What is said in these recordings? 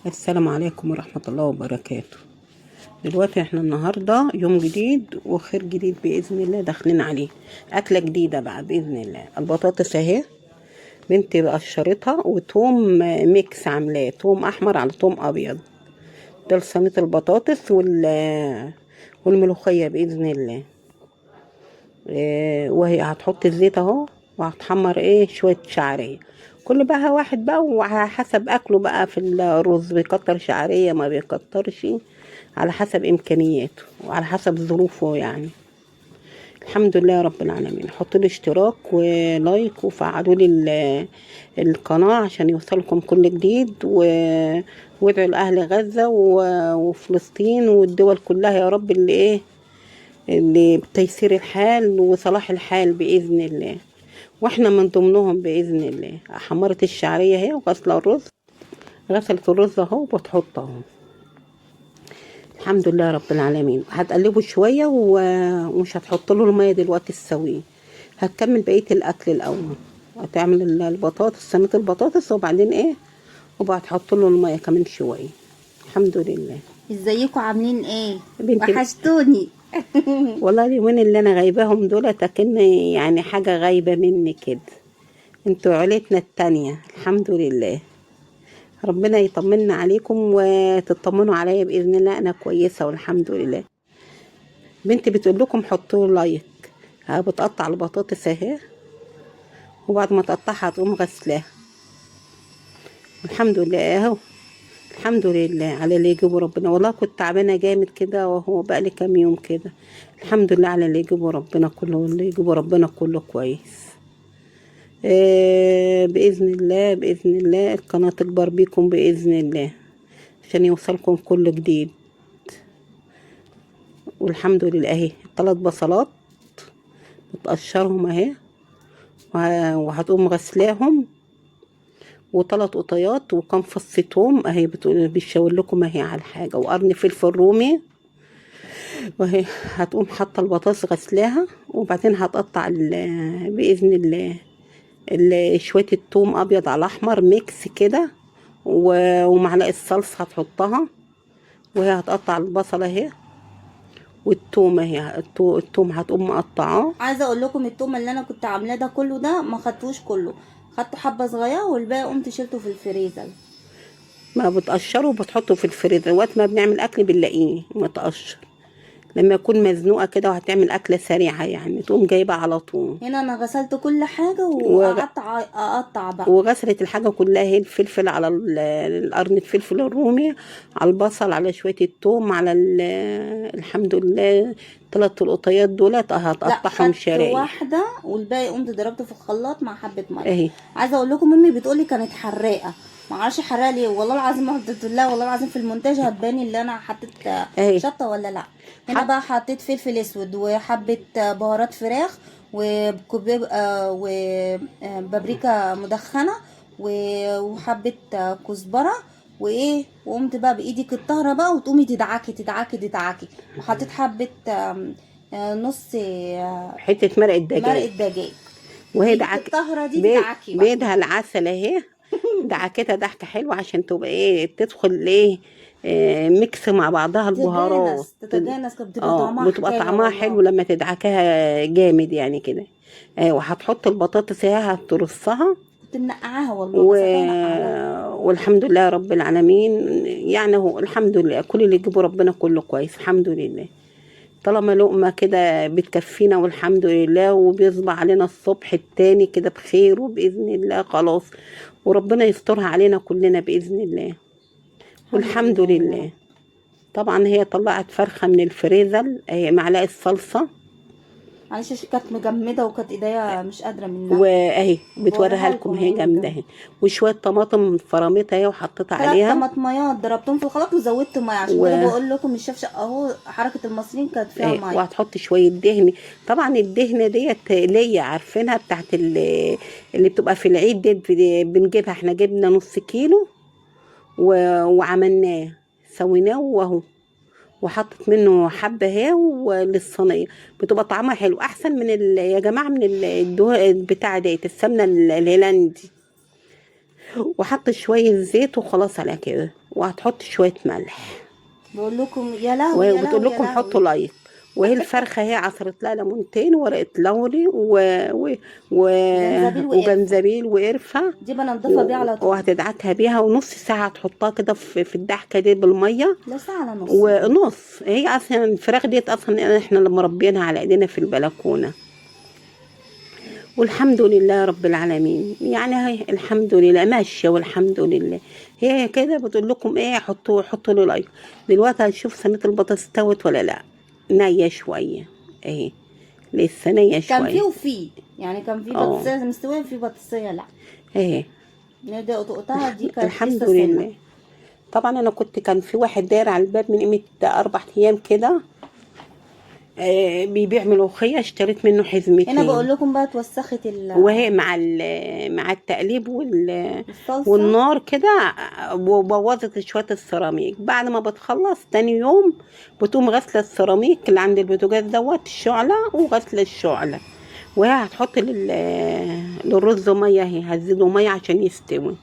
السلام عليكم ورحمة الله وبركاته. دلوقتي احنا النهاردة يوم جديد وخير جديد بإذن الله داخلين عليه. أكلة جديدة بقى بإذن الله. البطاطس اهي بنتي قشرتها وتوم ميكس عاملاه، توم أحمر على توم أبيض. ده صينية البطاطس والملوخية بإذن الله. وهي هتحط الزيت اهو، وهتحمر شوية شعرية. كل بقى واحد بقى وعلى حسب اكله بقى، في الرز بيكتر شعرية ما بيكترش، على حسب امكانياته وعلى حسب ظروفه يعني. الحمد لله رب العالمين. حطوا لي اشتراك ولايك وفعلوا لي القناة عشان يوصلكم كل جديد وادعوا لأهل غزة وفلسطين والدول كلها يا رب، اللي بتيسير الحال وصلاح الحال بإذن الله، واحنا من ضمنهم بإذن الله. حمرت الشعرية اهي وغسلة الرز، غسلت الرز اهو وبتحطه. الحمد لله رب العالمين. هتقلبه شوية ومش هتحط له المية دلوقتي تسويه، هتكمل بقية الأكل الأول. هتعمل البطاطس، صينية البطاطس، وبعدين وبعد تحط له المية كمان شوية. الحمد لله. ازيكم عاملين ايه؟ بنتي وحشتوني. والله اليومين اللي انا غايباهم دول اكن يعني حاجة غايبة مني كده. انتوا عيلتنا التانية الحمد لله. ربنا يطمنا عليكم وتطمنوا عليا بإذن الله. انا كويسة والحمد لله. بنتي بتقول لكم حطوا لايك. بتقطع البطاطس اهي، وبعد ما تقطعها تقوم غسلاها. الحمد لله اهو. الحمد لله على اللي يجيبه ربنا. والله كنت تعبانه جامد كده، وهو بقى لي كام يوم كده. الحمد لله على اللي يجيبه ربنا كله، واللي يجيبه ربنا كله كويس. بإذن الله بإذن الله القناة تكبر بيكم بإذن الله، عشان يوصلكم كل جديد. والحمد لله اهي 3 بصلات بتقشرهم اهي، وهتقوم غسلاهم، و3 قطيات، وكم فص توم اهي بتشاور لكم اهي على الحاجه، وقرن فلفل رومي. وهي هتقوم حاطه البطاطس غسلاها، وبعدين هتقطع باذن الله شويه التوم ابيض على احمر ميكس كده، ومعلقه صلصه هتحطها. وهي هتقطع البصله اهي، والتوم اهي التوم هتقوم مقطعاه. عايزه اقول لكم التوم اللي انا كنت عاملاه ده كله، ده ما خدتوش كله، خدته حبه صغيره والباقي قمت شلته في الفريزر. ما بتقشره وبتحطه في الفريزر، وقت ما بنعمل اكل بنلاقيه متقشر. لما يكون مزنوقه كده وهتعمل اكله سريعه يعني، تقوم جايبه على طول. هنا انا غسلت كل حاجه وقعدت اقطع بقى. وغسلت الحاجه كلها هي الفلفل على القرن الفلفل الرومي، على البصل، على شويه التوم، على الحمد لله 3 القطيات دولت لا، هتقطعهم خدت شرايح واحده والباقي قمت ضربته في الخلاط مع حبه ميه. اهي. عايزه اقول لكم امي بتقولي كانت حراقه، ما اعرفش حراقه ليه. والله العظيم وحده الله، والله العظيم في المونتاج هتباني اللي انا حطيت اهي شطه ولا لا. هنا بقى حطيت فلفل اسود وحبه بهارات فراخ وكوبيب وبابريكا مدخنه وحبه كزبره وقمت بقى بايدي الطاهره بقى وتقومي تدعكي تدعكي تدعكي. وحطيت حبه نص حته مرقه دجاج. مرقه دجاج. وهي ايدك الطاهره دي تدعكي بقى. بيدها العسل اهي. دعكتها ضحكه حلوه عشان تبقى تدخل ميكس مع بعضها البهارات. تتجانس كده بتبقى طعمها بتبقى حكايه طعمها والله. حلو لما تدعكها جامد يعني كده. وهتحط البطاطس اهي هترصها كنت منقعاها والله، بس والحمد لله رب العالمين. يعني هو الحمد لله كل اللي يجيبه ربنا كله كويس الحمد لله. طالما لقمة كده بتكفينا والحمد لله، وبيصبح علينا الصبح التاني كده بخير وبإذن الله خلاص، وربنا يسترها علينا كلنا بإذن الله والحمد لله. طبعا هي طلعت فرخة من الفريزر، هي معلقة صلصة. معلش كانت مجمده وكانت ايديا مش قادره منها. واهي بتوريها لكم هي جامده اهي. وشويه طماطم فرمتها اهي وحطيتها 3 عليها. طماطميات ضربتهم في الخلاط وزودت ميه، عشان كده بقول لكم الشفشه اهو حركه المصريين كانت فيها ميه. وهتحط شويه دهن. طبعا الدهنه ديت ليا عارفينها بتاعت اللي بتبقى في العيد دي، بنجيبها احنا. جبنا نص كيلو وعملناه سويناه وهو، وحطت منه حبه اهي وللصينيه. بتبقى طعمها حلو احسن يا جماعه من بتاع ديت السمنه الهولندي. وحط شويه زيت وخلاص على كده، وهتحط شويه ملح، بقول لكم يا لهوي يا وبتقول لهوي يا لكم حطوا لهوي. لايك. وهي الفرخه هي عصرت لها ليمونتين وورقه لوري و... و... جنزبيل وقرفة، وجنزبيل وقرفه، دي بنضفها بيه على طول. وهتدعكها بيها، ونص ساعه تحطها كده في الدعكه دي بالميه. لا ساعة الا نص يعني. ونص، هي اصلا الفراخ ديت اصلا احنا اللي مربينها على ايدينا في البلكونه. والحمد لله رب العالمين، يعني هي الحمد لله ماشيه والحمد لله. هي كده بتقول لكم ايه، حطوا لي لايك. دلوقتي هنشوف صينيه البطاطس استوت ولا لا. نيه شويه اهي، لسه نيه كان شويه. فيه وفيه يعني، كان فيه اه بطاطسية مستوية وفيه بطاطسية لا. اهي. دي قطقتها دي كانت الحمد لسه سنة. لله. طبعا انا كان في واحد داير على الباب من قيمه 4 ايام كده، بيبيع ملوخيه، اشتريت منه هنا بقول حزمتين. لكم بقى اتوسخت وهي مع التقليب الصلصة. والنار كده، وبوظت شويه السيراميك. بعد ما بتخلص تاني يوم بتقوم غسله السيراميك اللي عند البوتاجاز دوت الشعله، وغسله الشعله. وهي هتحط للرز ميه، هي هتزيده ميه عشان يستوي.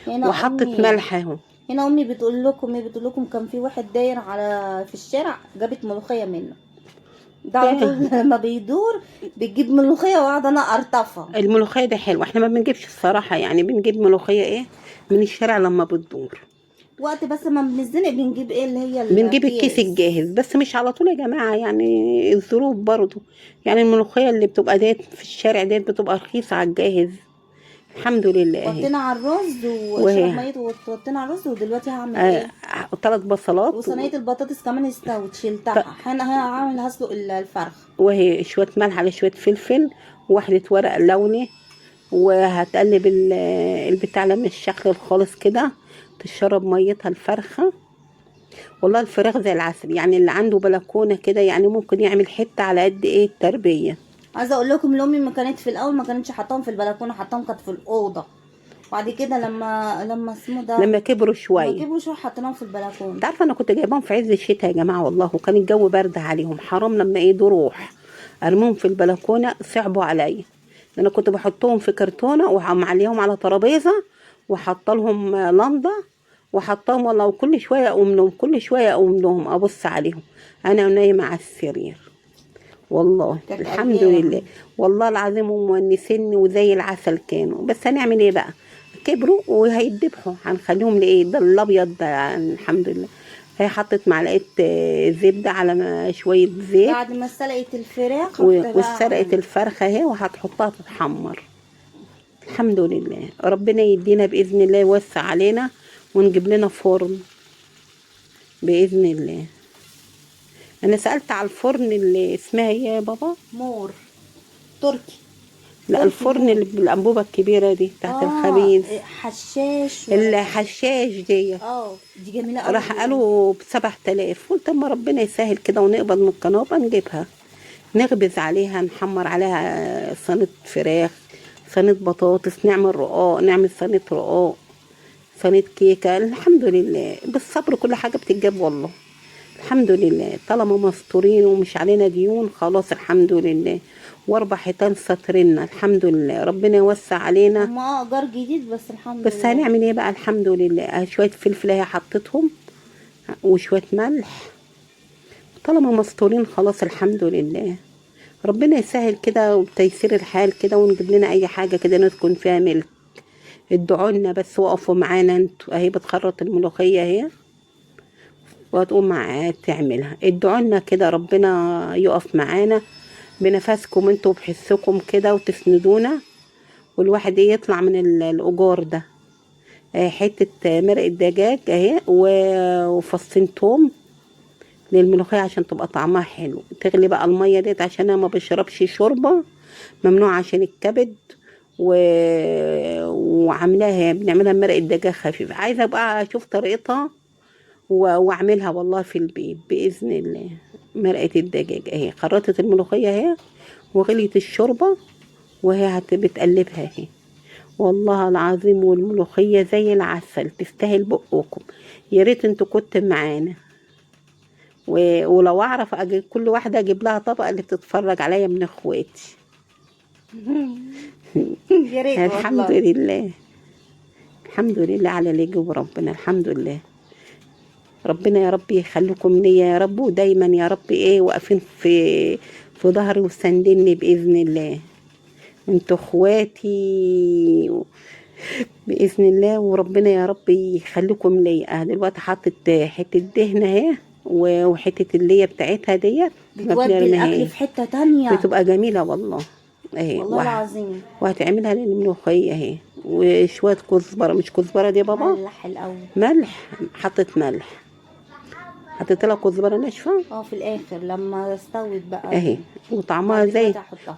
هنا وحطت امي ملح اهو. هنا امي بتقول لكم كان في واحد داير على في الشارع، جابت ملوخية منه. ده على طول لما بيدور بتجيب ملوخية وقاعدة انا ارطفها. الملوخيه دي حلوه، احنا ما بنجيبش الصراحه، يعني بنجيب ملوخيه ايه من الشارع لما بتدور. وقت بس ما بنزنق بنجيب ايه اللي هي بنجيب الكيس الاكياس. الجاهز، بس مش على طول يا جماعة، يعني الظروف برضو. يعني الملوخية اللي بتبقى ديت في الشارع ديت بتبقى رخيصة على الجاهز. الحمد لله اهي. وطينا على الرز وشرب وهي مية وطينا على الرز، ودلوقتي هعمل ايه؟ 3 بصلات وصينية البطاطس كمان استوت شلتها. هنا هعمل هسلق الفرخ. وهي شوية ملح على شوية فلفل، وواحدة ورق لوني. وهتقلب البتاع لما الشكل خالص كده تشرب ميتها الفرخة. والله الفراخ زي العسل، يعني اللي عنده بلكونة كده يعني ممكن يعمل حتة على قد ايه التربية. عايزه اقول لكم لامي ما كانت في الاول ما كانتش حطاهم في البلكونه، حطاهم كانت في الاوضه. بعد كده لما اسمه ده، لما كبروا لما شوية. كبروا شويه حطيناهم في البلكونه. انت عارفه انا كنت جايباهم في عز الشتاء يا جماعه والله، وكان الجو برد عليهم، حرام لما ايه روح ارميهم في البلكونه، صعبوا عليا. انا كنت بحطهم في كرتونه ومعليهم على ترابيزه، وحاطه لهم لنده، وحطاهم والله. وكل شويه اقوم لهم، كل شويه اقوم لهم ابص عليهم انا نايمه على السرير. والله كانت الحمد لله. ايام. والله العظيم هم مونسيني وزي العسل كانوا، بس هنعمل ايه بقى، كبروا وهيتذبحوا، هنخليهم لايه، ده الابيض ده الحمد لله. هي حطت معلقه زبده على شويه زيت، بعد ما سلقت الفراخ حط وسرقه بقى. الفرخه اهي، وهتحطها تتحمر. الحمد لله، ربنا يدينا باذن الله، يوسع علينا ونجيب لنا فرن باذن الله. انا سالت على الفرن اللي اسمها ايه يا بابا. مور تركي. لا، تركي الفرن مور. اللي بالانبوبه الكبيره دي بتاعت اه الخبيز. حشاش ولا الحشاش دي دي جميله قوي راح بيقولوا. قالوا ب7 آلاف. قلت اما ربنا يسهل كده ونقبض من القناه نجيبها، نخبز عليها، نحمر عليها صينيه فراخ، صينيه بطاطس، نعمل رقاق، نعمل صينيه رقاق، صينيه كيكه. الحمد لله بالصبر كل حاجه بتتجاب والله. الحمد لله طالما مستورين ومش علينا ديون خلاص الحمد لله. واربع حيطان ساترنا الحمد لله، ربنا يوسع علينا. هما ايجار جديد بس الحمد بس لله. هنعمل ايه بقى، الحمد لله. شويه فلفل اهي حطيتهم، وشويه ملح. طالما مستورين خلاص الحمد لله. ربنا يسهل كده وبتيسير الحال كده، ونجيب لنا اي حاجه كده نسكن فيها ملك. ادعوا لنا بس، وقفوا معانا انتوا. اهي بتخرط الملوخيه اهي، وهتقوم معاه تعملها. ادعوا لنا كده ربنا يقف معانا بنفسكم انتوا وبحسكم كده، وتسندونا، والواحد ايه يطلع من الايجار ده. حته مرقه دجاج اهي، وفصين توم للملوخيه عشان تبقى طعمها حلو. تغلي بقى الميه ديت عشان انا ما بشربش شوربه، ممنوع عشان الكبد. و... وعاملاها بنعملها مرقه دجاج خفيفه، عايزه بقى اشوف طريقتها واعملها والله في البيت باذن الله. مرقه الدجاج اهي، خرطت الملوخيه اهي، وغليت الشوربه، وهي بتقلبها اهي. والله العظيم والملوخيه زي العسل، تستاهل بقكم. يا ريت انتوا كنتوا معانا. ولو اعرف اجيب كل واحده اجيب لها طبق اللي بتتفرج عليا من اخواتي. يا ريت الحمد والله. لله. الحمد لله على اللي يجيب ربنا. الحمد لله. ربنا يا رب يخليكم ليا يا رب، ودايما يا رب ايه واقفين في ظهري وساندني باذن الله. انتوا اخواتي باذن الله، وربنا يا رب يخليكم ليا. دلوقتي حطت حته دهنه اهي وحته اللي هي بتاعتها ديت بتودي الاكل في حته تانية، بتبقى جميله والله اهي. والله العظيم. وهتعملها للملوخيه اهي، وشويه كزبره. مش كزبره دي يا بابا؟ ملح الاول. ملح. حطيت ملح، حطيت لها كزبره ناشفه في الاخر لما استوت بقى اهي. وطعمها زي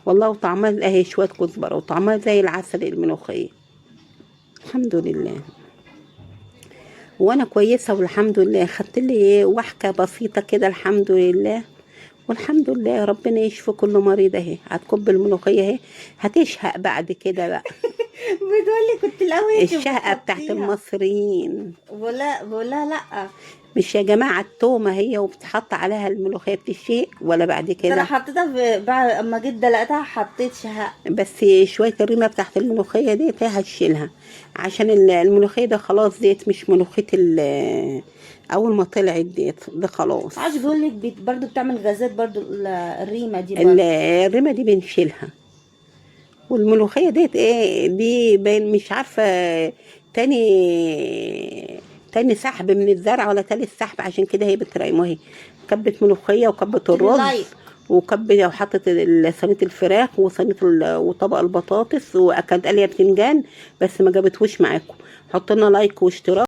والله، وطعمها اهي شويه كزبره، وطعمها زي العسل الملوخيه. الحمد لله. وانا كويسه والحمد لله. خدت لي وحكه بسيطه كده الحمد لله، والحمد لله. ربنا يشفي كل مريض اهي. هتكب الملوخيه اهي، هتشهق بعد كده بقى. بتقولي كنت الاول الشهقه بتاعت المصريين. بقولها لا، مش يا جماعه التومه هي وبتحط عليها الملوخيه بتشهق ولا بعد كده؟ انا حطيتها بعد اما جيت دلقتها حطيت شهق بس. شويه الريمه بتاعت الملوخيه دي هشيلها، عشان الملوخيه ده خلاص ديت مش ملوخيه اول ما طلعت ديت ده خلاص. عايز بيقول لك برضو بتعمل غازات برضو الريمه دي برضو. الريمه دي بنشيلها، والملوخيه ديت ايه دي باين مش عارفه تاني سحب من الزرع ولا تالت سحب، عشان كده هي بتريم اهي. كبت ملوخيه وكبت الرز وحطت صينيه الفراخ وصينيه وطبق البطاطس، واكلت قليه بتنجان بس ما جابتهوش معاكم. حطوا لنا لايك واشتراك.